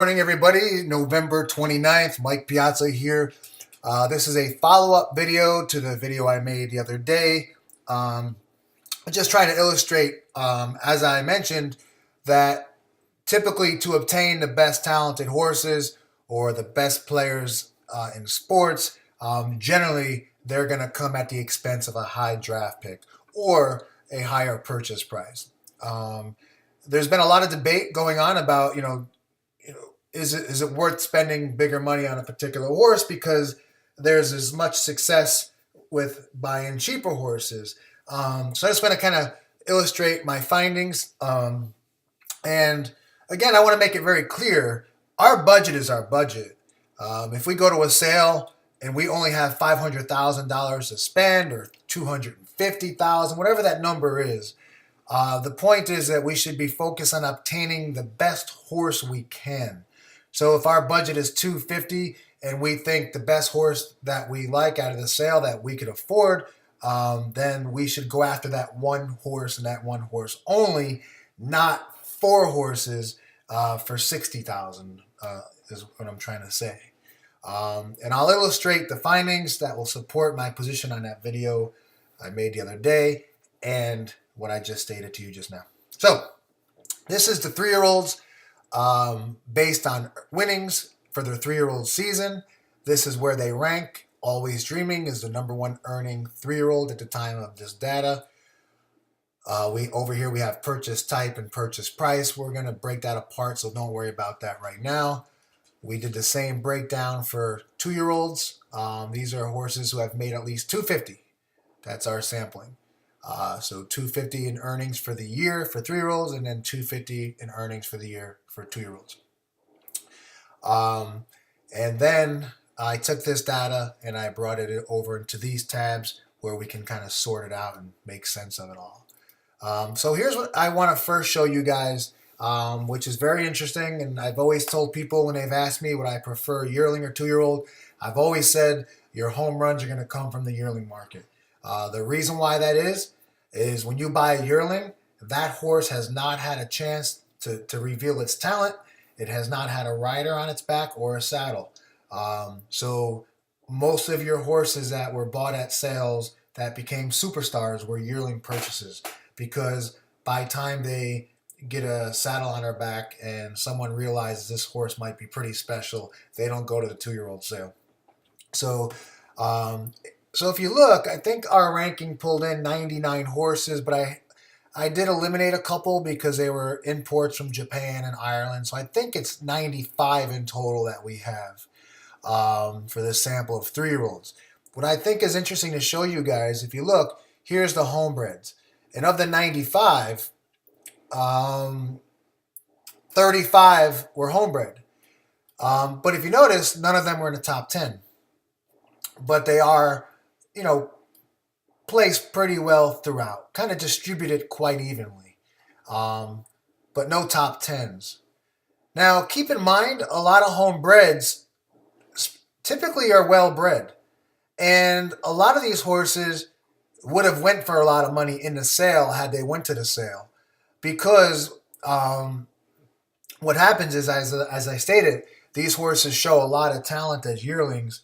Morning, everybody. November 29th, Mike Piazza here. This is a follow-up video to the video I made the other day. I'm just trying to illustrate, as I mentioned, that typically to obtain the best talented horses or the best players in sports, generally they're going to come at the expense of a high draft pick or a higher purchase price. There's been a lot of debate going on about, is it worth spending bigger money on a particular horse because there's as much success with buying cheaper horses. So I just want to kind of illustrate my findings. And again, I want to make it very clear: our budget is our budget. If we go to a sale and we only have $500,000 to spend, or 250,000, whatever that number is, the point is that we should be focused on obtaining the best horse we can. So if our budget is 250 and we think the best horse that we like out of the sale that we could afford, then we should go after that one horse and that one horse only, not four horses for 60,000. Is what I'm trying to say. And I'll illustrate the findings that will support my position on that video I made the other day and what I just stated to you just now. So this is the 3-year-olds based on winnings for their 3-year-old season. This is where they rank. Always Dreaming is the #1 earning 3-year-old at the time of this data. Over here we have purchase type and purchase price. We're going to break that apart, so don't worry about that right now. We did the same breakdown for 2-year-olds. These are horses who have made at least 250. That's our sampling. So 250 in earnings for the year for 3-year-olds, and then 250 in earnings for the year for 2-year-olds. And then I took this data and I brought it over into these tabs where we can kind of sort it out and make sense of it all. So here's what I want to first show you guys, which is very interesting. And I've always told people when they've asked me would I prefer yearling or 2-year-old, I've always said your home runs are going to come from the yearling market. The reason why that is when you buy a yearling, that horse has not had a chance to reveal its talent. It has not had a rider on its back or a saddle. So most of your horses that were bought at sales that became superstars were yearling purchases, because by the time they get a saddle on their back and someone realizes this horse might be pretty special, they don't go to the 2-year-old sale. So if you look, I think our ranking pulled in 99 horses, but I did eliminate a couple because they were imports from Japan and Ireland. So I think it's 95 in total that we have for this sample of 3-year-olds. What I think is interesting to show you guys, if you look, here's the homebreds. And of the 95, 35 were homebred. But if you notice, none of them were in the top 10. But they are, placed pretty well throughout, kind of distributed quite evenly, but no top 10s. Now, keep in mind, a lot of homebreds typically are well bred, and a lot of these horses would have went for a lot of money in the sale had they went to the sale, because what happens is, as I stated, these horses show a lot of talent as yearlings.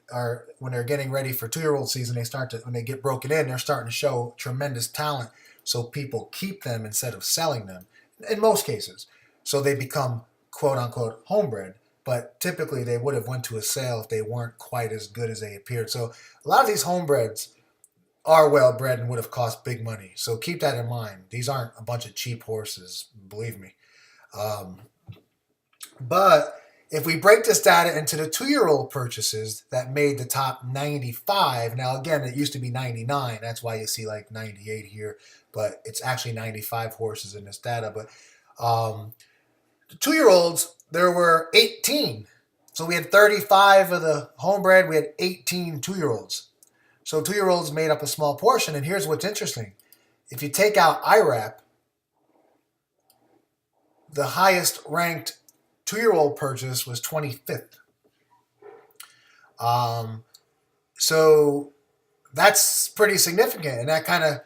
Are when they're getting ready for 2-year-old season, when they get broken in, they're starting to show tremendous talent. So people keep them instead of selling them in most cases. So they become quote unquote homebred, but typically they would have went to a sale if they weren't quite as good as they appeared. So a lot of these homebreds are well bred and would have cost big money. So keep that in mind. These aren't a bunch of cheap horses, believe me. But if we break this data into the 2-year-old purchases that made the top 95, now again, it used to be 99. That's why you see like 98 here, but it's actually 95 horses in this data. But the 2-year-olds, there were 18. So we had 35 of the homebred. We had 18 2-year-olds. So 2-year-olds made up a small portion. And here's what's interesting. If you take out IRAP, the highest ranked 2-year-old purchase was 25th. So that's pretty significant, and that kind of,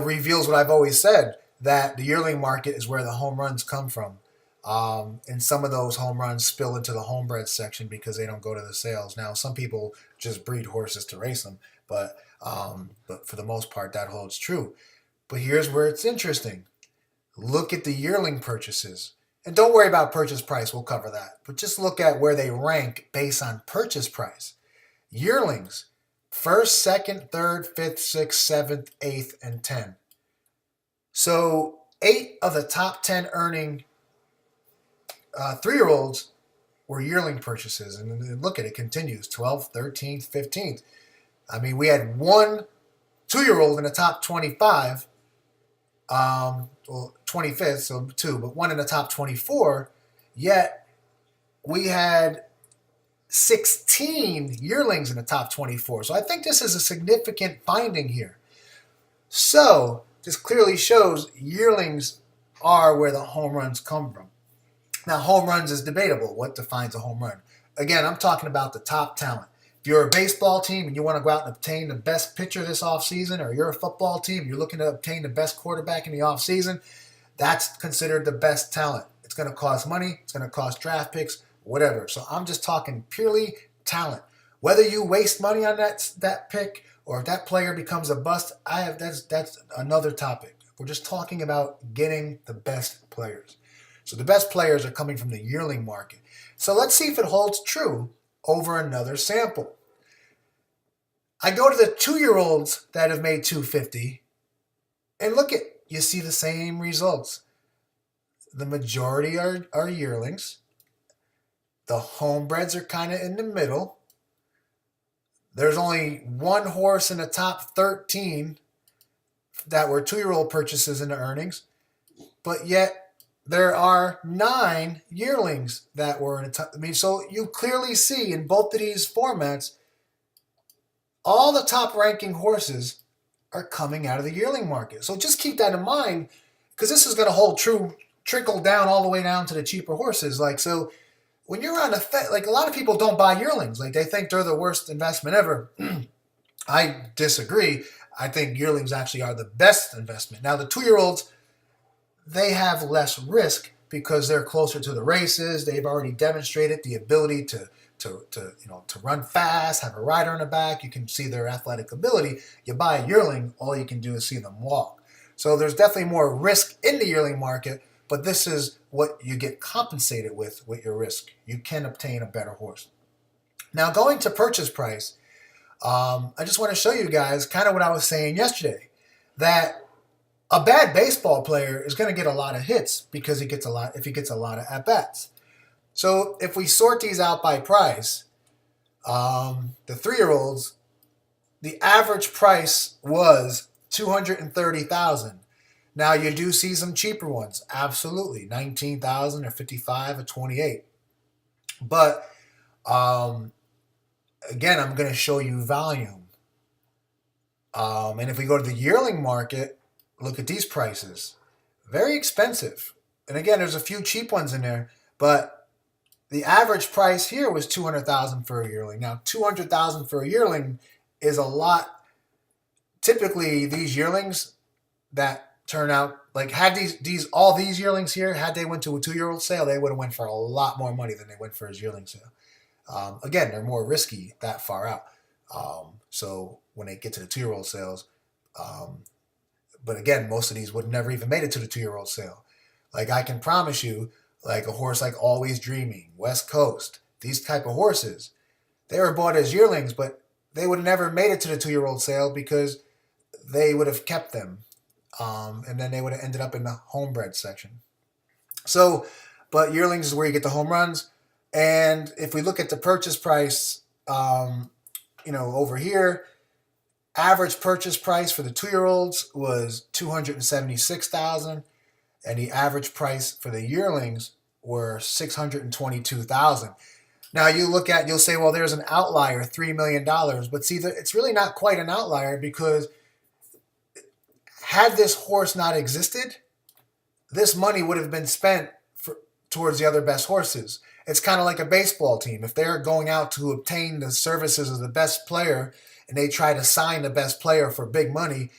reveals what I've always said, that the yearling market is where the home runs come from. And some of those home runs spill into the homebred section because they don't go to the sales. Now, some people just breed horses to race them, but for the most part, that holds true. But here's where it's interesting. Look at the yearling purchases. And don't worry about purchase price, we'll cover that. But just look at where they rank based on purchase price. Yearlings, first, second, third, fifth, sixth, seventh, eighth, and 10. So 8 of the top 10 earning 3-year-olds were yearling purchases. And look at it, continues 12th, 13th, 15th. I mean, we had one 2-year-old in the top 25, well, 25th, so 2, but one in the top 24, yet we had 16 yearlings in the top 24. So I think this is a significant finding here. So this clearly shows yearlings are where the home runs come from. Now, home runs is debatable. What defines a home run? Again, I'm talking about the top talent. If you're a baseball team and you want to go out and obtain the best pitcher this offseason, or you're a football team, you're looking to obtain the best quarterback in the offseason, that's considered the best talent. It's going to cost money. It's going to cost draft picks, whatever. So I'm just talking purely talent. Whether you waste money on that pick or if that player becomes a bust, that's another topic. We're just talking about getting the best players. So the best players are coming from the yearling market. So let's see if it holds true over another sample. I go to the 2-year-olds that have made 250, and look at, you see the same results. The majority are yearlings. The homebreds are kind of in the middle. There's only one horse in the top 13 that were 2-year-old purchases in the earnings, but yet there are 9 yearlings that were in the top. I mean, so you clearly see in both of these formats, all the top ranking horses are coming out of the yearling market. So just keep that in mind, because this is going to hold true, trickle down all the way down to the cheaper horses. Like, so when you're on like a lot of people don't buy yearlings. Like they think they're the worst investment ever. I disagree. I think yearlings actually are the best investment. Now the 2-year-olds, they have less risk because they're closer to the races. They've already demonstrated the ability to run fast, have a rider in the back. You can see their athletic ability. You buy a yearling, all you can do is see them walk. So there's definitely more risk in the yearling market, but this is what you get compensated with your risk. You can obtain a better horse. Now going to purchase price, I just want to show you guys kind of what I was saying yesterday, that a bad baseball player is going to get a lot of hits because he gets a lot of at-bats. So if we sort these out by price, the 3-year-olds, the average price was $230,000. Now you do see some cheaper ones, absolutely, $19,000 or $55,000 or $28,000. But again, I'm going to show you volume. And if we go to the yearling market, look at these prices. Very expensive. And again, there's a few cheap ones in there, but the average price here was $200,000 for a yearling. Now, $200,000 for a yearling is a lot. Typically, these yearlings that turn out, like had all these yearlings here, had they went to a 2-year-old sale, they would have went for a lot more money than they went for his yearling sale. Again, they're more risky that far out. So when they get to the 2-year-old sales, but again, most of these would never even made it to the 2-year-old sale. Like I can promise you, like a horse like Always Dreaming, West Coast, these type of horses, they were bought as yearlings, but they would have never made it to the 2-year-old sale because they would have kept them. And then they would have ended up in the homebred section. So, but yearlings is where you get the home runs. And if we look at the purchase price, over here, average purchase price for the 2-year-olds was $276,000, and the average price for the yearlings were $622,000. Now you'll say, well, there's an outlier, $3 million, but see, it's really not quite an outlier because had this horse not existed, this money would have been spent towards the other best horses. It's kind of like a baseball team. If they're going out to obtain the services of the best player and they try to sign the best player for big money,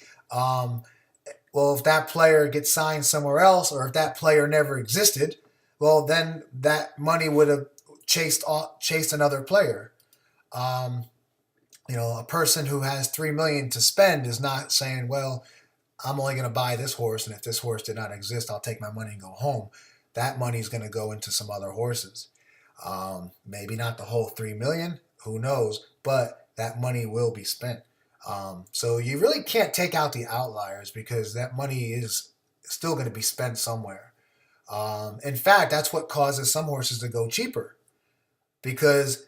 well, if that player gets signed somewhere else or if that player never existed, well, then that money would have chased another player. A person who has 3 million to spend is not saying, well, I'm only going to buy this horse, and if this horse did not exist, I'll take my money and go home. That money is going to go into some other horses. Maybe not the whole 3 million, who knows? But that money will be spent. So you really can't take out the outliers because that money is still going to be spent somewhere. In fact, that's what causes some horses to go cheaper. Because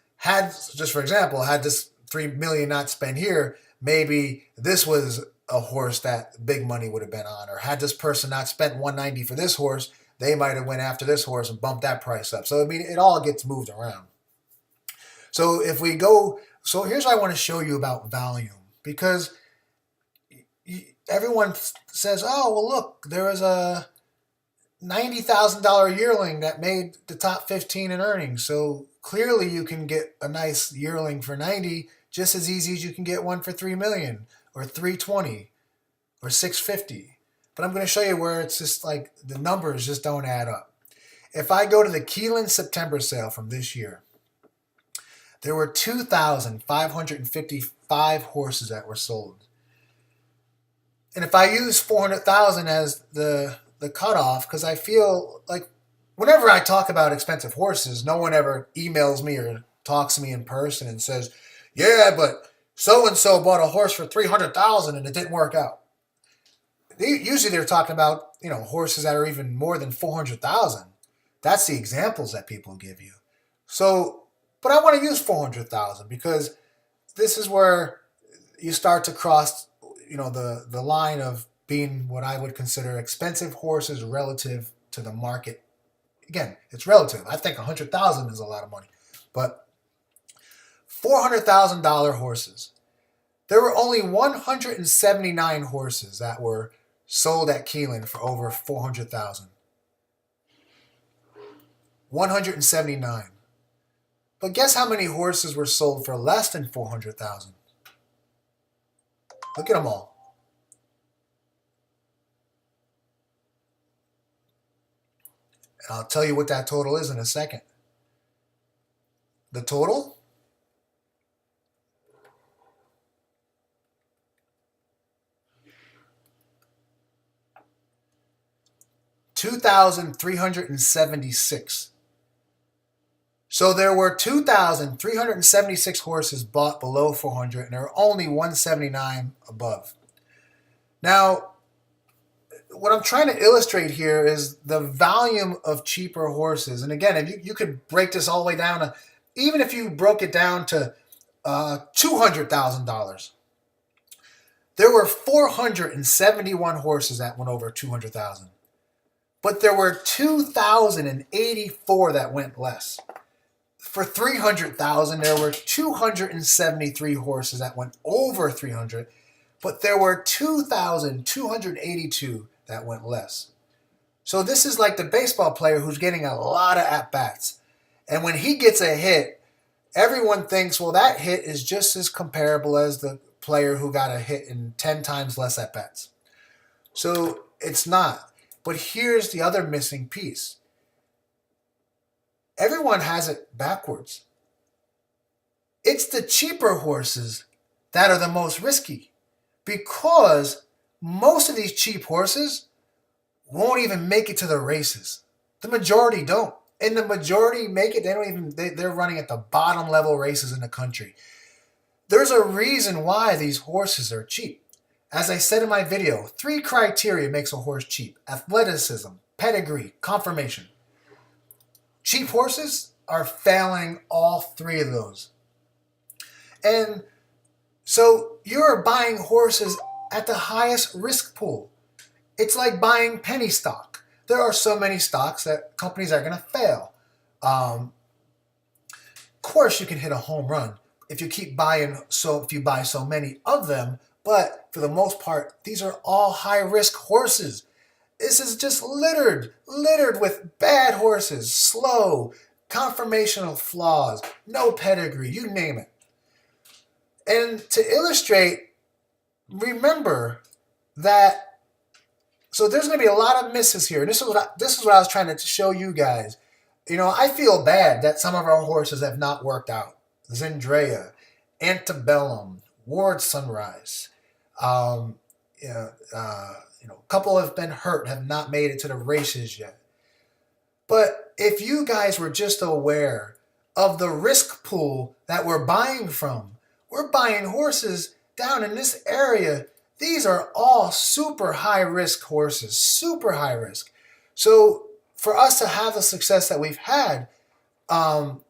just for example, had this 3 million not spent here, maybe this was a horse that big money would have been on. Or had this person not spent 190 for this horse, they might have went after this horse and bumped that price up. So I mean, it all gets moved around. So here's what I want to show you about volume, because everyone says, oh, well, look, there was a $90,000 yearling that made the top 15 in earnings. So clearly you can get a nice yearling for 90 just as easy as you can get one for 3 million or 320 or 650. But I'm going to show you where it's just like the numbers just don't add up. If I go to the Keeneland September sale from this year, there were 2,555 horses that were sold. And if I use 400,000 as the cutoff, because I feel like whenever I talk about expensive horses, no one ever emails me or talks to me in person and says, yeah, but so-and-so bought a horse for 300,000 and it didn't work out. Usually they're talking about, horses that are even more than 400,000. That's the examples that people give you. So, but I want to use 400,000 because this is where you start to cross, the line of being what I would consider expensive horses relative to the market. Again, it's relative. I think 100,000 is a lot of money, but $400,000 horses. There were only 179 horses that were sold at Keeneland for over 400,000. 179. But guess how many horses were sold for less than 400,000? Look at them all. And I'll tell you what that total is in a second. The total? $2,376. So there were 2,376 horses bought below 400, and there are only 179 above. Now, what I'm trying to illustrate here is the volume of cheaper horses. And again, if you could break this all the way down to, even if you broke it down to $200,000, there were 471 horses that went over 200,000. But there were 2,084 that went less. For 300,000, there were 273 horses that went over 300, but there were 2,282 that went less. So this is like the baseball player who's getting a lot of at-bats. And when he gets a hit, everyone thinks, well, that hit is just as comparable as the player who got a hit in 10 times less at-bats. So it's not. But here's the other missing piece. Everyone has it backwards. It's the cheaper horses that are the most risky, because most of these cheap horses won't even make it to the races. The majority don't. And the majority make it, they're running at the bottom level races in the country. There's a reason why these horses are cheap. As I said in my video, 3 criteria makes a horse cheap: athleticism, pedigree, conformation. Cheap horses are failing all 3 of those. And so you're buying horses at the highest risk pool. It's like buying penny stock. There are so many stocks that companies are going to fail. Of course, you can hit a home run if you keep buying. If you buy so many of them, but for the most part, these are all high risk horses. This is just littered with bad horses, slow, conformational flaws, no pedigree, you name it. And to illustrate, remember that, so there's going to be a lot of misses here. This is what I was trying to show you guys. I feel bad that some of our horses have not worked out. Zendrea, Antebellum, Ward Sunrise. Um, a couple have been hurt, have not made it to the races yet. But if you guys were just aware of the risk pool that we're buying from, we're buying horses down in this area. These are all super high risk horses, super high risk. So for us to have the success that we've had, um,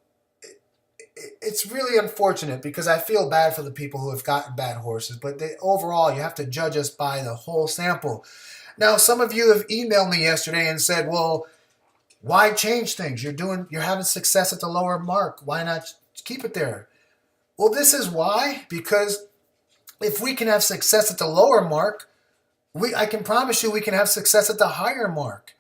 it's really unfortunate because I feel bad for the people who have gotten bad horses. But overall, you have to judge us by the whole sample. Now, some of you have emailed me yesterday and said, "Well, why change things? You're having success at the lower mark. Why not keep it there?" Well, this is why, because if we can have success at the lower mark, I can promise you we can have success at the higher mark.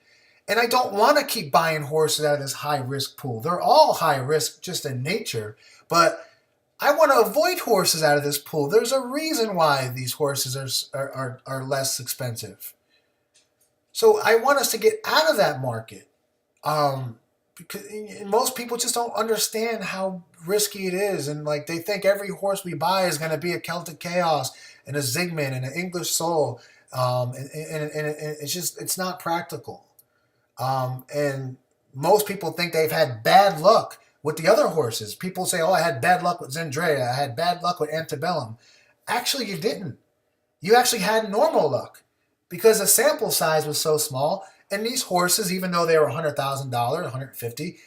And I don't want to keep buying horses out of this high risk pool. They're all high risk just in nature, but I want to avoid horses out of this pool. There's a reason why these horses are less expensive. So I want us to get out of that market. Because most people just don't understand how risky it is, and like they think every horse we buy is going to be a Celtic Chaos and a Zigman and an English Soul, and it's not practical. And most people think they've had bad luck with the other horses. People say, "Oh, I had bad luck with Zendrea. I had bad luck with Antebellum." Actually, you didn't. You actually had normal luck because the sample size was so small. And these horses, even though they were $100,000, 150,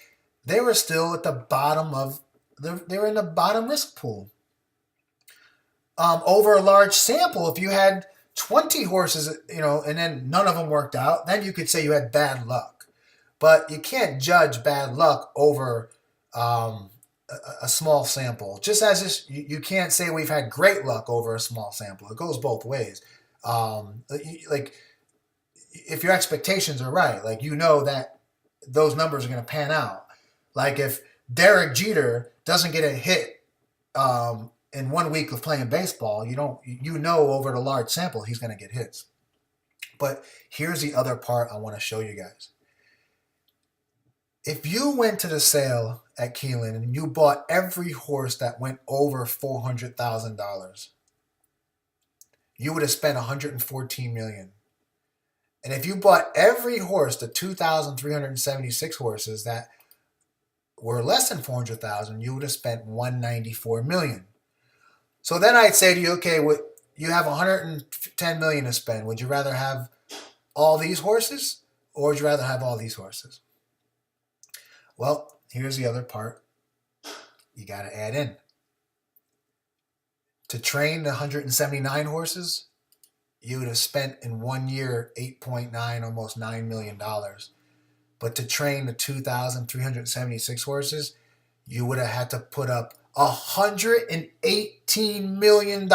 they were still at the bottom of they were in the bottom risk pool. Over a large sample, if you had 20 horses, and then none of them worked out, then you could say you had bad luck. But you can't judge bad luck over a small sample. Just as this, you can't say we've had great luck over a small sample. It goes both ways. Like if your expectations are right, like that those numbers are going to pan out. Like if Derek Jeter doesn't get a hit in 1 week of playing baseball, over the large sample he's going to get hits. But here's the other part I want to show you guys. If you went to the sale at Keeneland and you bought every horse that went over $400,000, you would have spent $114 million. And if you bought every horse, the 2,376 horses that were less than 400,000, you would have spent $194 million. So then I'd say to you, okay, you have $110 million to spend. Would you rather have all these horses, or would you rather have all these horses? Well, here's the other part you got to add in. To train the 179 horses, you would have spent in 1 year $8.9, almost $9 million. But to train the 2,376 horses, you would have had to put up $118 million.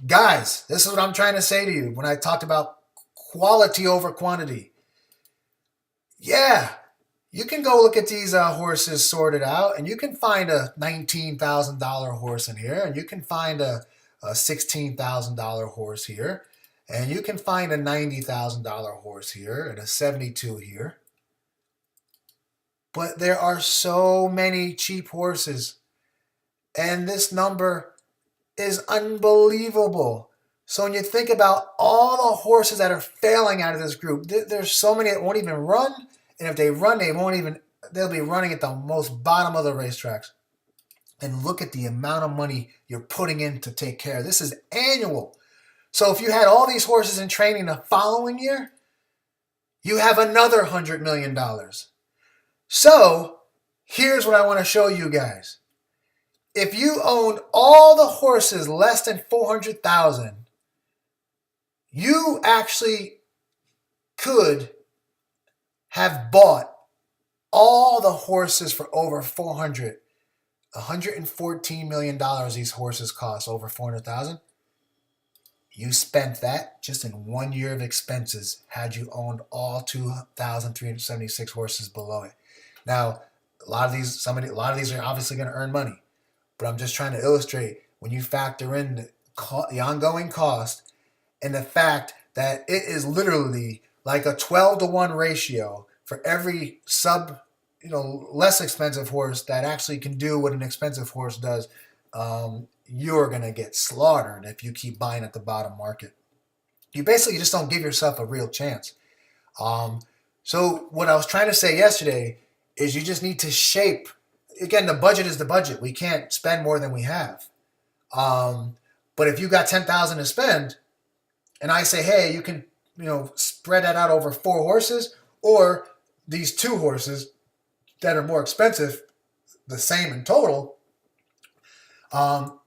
Guys, this is what I'm trying to say to you when I talked about quality over quantity. Yeah, you can go look at these horses sorted out, and you can find a $19,000 horse in here, and you can find a $16,000 horse here, and you can find a $90,000 horse here and a 72 here. But there are so many cheap horses, and this number is unbelievable. So when you think about all the horses that are failing out of this group, there's so many that won't even run, and if they run, they'll be running at the most bottom of the racetracks. And look at the amount of money you're putting in to take care of. This is annual. So if you had all these horses in training the following year, you have another $100 million. So here's what I want to show you guys. If you owned all the horses less than 400,000, you actually could have bought all the horses for over 400. $114 million these horses cost, over 400,000. You spent that just in 1 year of expenses had you owned all 2,376 horses below it. Now, a lot of these are obviously going to earn money, but I'm just trying to illustrate when you factor in the ongoing cost and the fact that it is literally like a 12-to-1 ratio for every less expensive horse that actually can do what an expensive horse does, you're going to get slaughtered if you keep buying at the bottom market. You basically just don't give yourself a real chance. So what I was trying to say yesterday is you just need to shape. Again, the budget is the budget. We can't spend more than we have. But if you got 10,000 to spend, and I say, hey, you can spread that out over 4 horses, or these 2 horses that are more expensive, the same in total.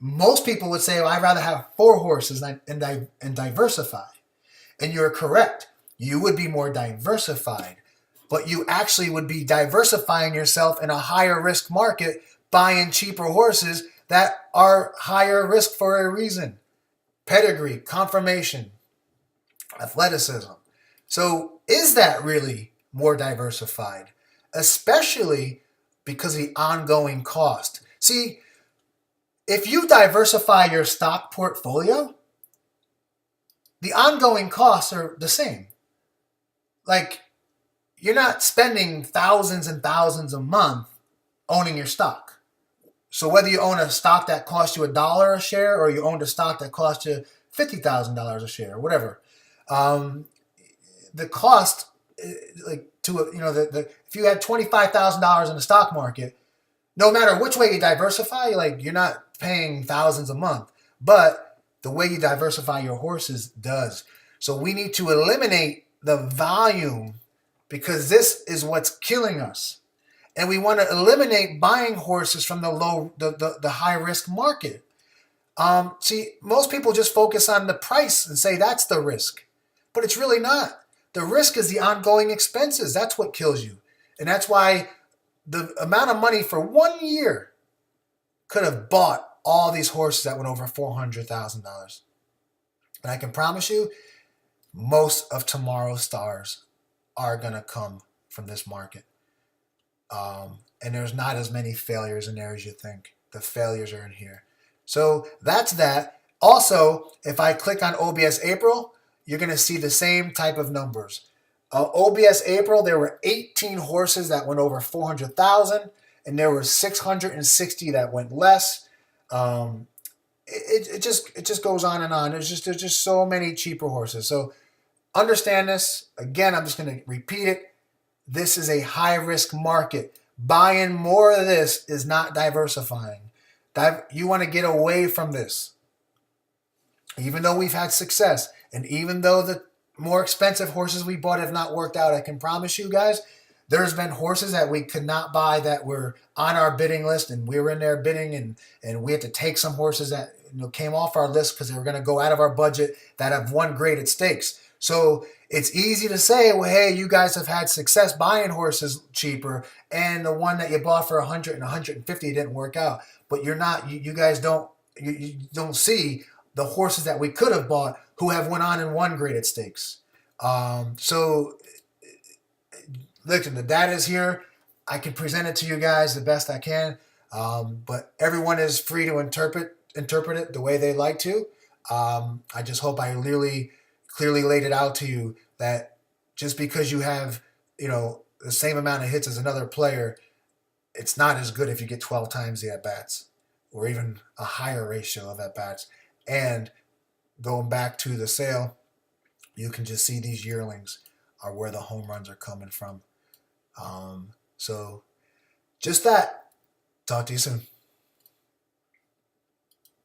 Most people would say, well, I'd rather have 4 horses and diversify. And you're correct. You would be more diversified, but you actually would be diversifying yourself in a higher risk market, buying cheaper horses that are higher risk for a reason. Pedigree, conformation, athleticism. So is that really more diversified? Especially because of the ongoing cost. See, if you diversify your stock portfolio, the ongoing costs are the same. Like, you're not spending thousands and thousands a month owning your stock. So whether you own a stock that costs you $1 a share, or you own a stock that costs you $50,000 a share, whatever, the cost, if you had $25,000 in the stock market, no matter which way you diversify, you're not paying thousands a month, but the way you diversify your horses does. So we need to eliminate the volume, because this is what's killing us. And we want to eliminate buying horses from the high risk market. See, most people just focus on the price and say that's the risk, but it's really not. The risk is the ongoing expenses. That's what kills you. And that's why the amount of money for 1 year could have bought all these horses that went over $400,000. And I can promise you, most of tomorrow's stars are going to come from this market. And there's not as many failures in there as you think. The failures are in here. So that's that. Also, if I click on OBS April, you're going to see the same type of numbers. OBS April, there were 18 horses that went over 400,000, and there were 660 that went less. It just goes on and on. There's just so many cheaper horses. So understand this. Again, I'm just going to repeat it. This is a high-risk market. Buying more of this is not diversifying. You want to get away from this. Even though we've had success, and even though the more expensive horses we bought have not worked out, I can promise you guys, there's been horses that we could not buy that were on our bidding list, and we were in there bidding, and we had to take some horses that came off our list because they were going to go out of our budget, that have won graded stakes. So it's easy to say, well, hey, you guys have had success buying horses cheaper, and the one that you bought for 100 and 150 didn't work out. But you're not, you guys don't, you don't see the horses that we could have bought who have went on and won graded stakes. So listen, the data is here. I can present it to you guys the best I can, but everyone is free to interpret it the way they like to. I just hope I really clearly laid it out to you that just because you have, the same amount of hits as another player, it's not as good if you get 12 times the at-bats, or even a higher ratio of at-bats. And going back to the sale, you can just see these yearlings are where the home runs are coming from. So just that. Talk to you soon.